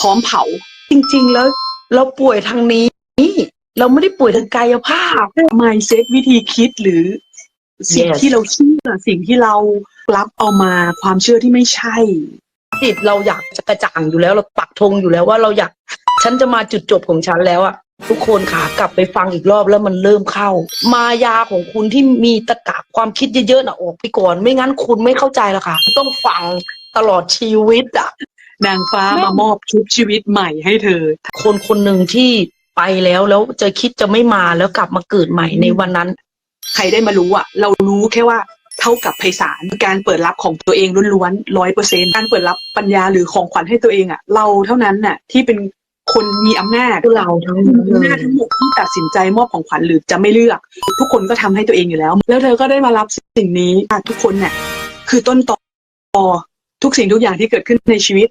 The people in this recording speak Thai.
พร้อมเผาจริงๆแล้วเราป่วยทางนี้เราไม่ได้ป่วยทางกายภาพ mindset วิธีคิดหรือสิ่ง Yes ที่เราเชื่อสิ่งที่เรารับเอามาความเชื่อที่ไม่ใช่จิตเราอยากจะกระจ่างอยู่แล้วเราปักธงอยู่แล้วว่าเราอยากฉันจะมาจุดจบของฉันแล้วอะทุกคนค่ะกลับไปฟังอีกรอบแล้วมันเริ่มเข้ามายาของคุณที่มีตะกะความคิดเยอะๆน่ะออกไปก่อนไม่งั้นคุณไม่เข้าใจหรอกค่ะต้องฟังตลอดชีวิตอะนางฟ้ามามอบชุบชีวิตใหม่ให้เธอคนคนหนึ่งที่ไปแล้วจะคิดจะไม่มาแล้วกลับมาเกิดใหม่ในวันนั้นใครได้มารู้อะเรารู้แค่ว่าเท่ากับไพศาลการเปิดรับของตัวเองล้วนๆ100%การเปิดรับปัญญาหรือของขวัญให้ตัวเองอะเราเท่านั้นน่ะที่เป็นคนมีอำนาจเราทั้งหมดอำนาจทั้งหมดที่ตัดสินใจมอบของขวัญหรือจะไม่เลือกทุกคนก็ทำให้ตัวเองอยู่แล้วแล้วเธอก็ได้มารับสิ่งนี้ทุกคนเนี่ยคือต้นตอทุกสิ่งทุกอย่างที่เกิดขึ้นในชีวิต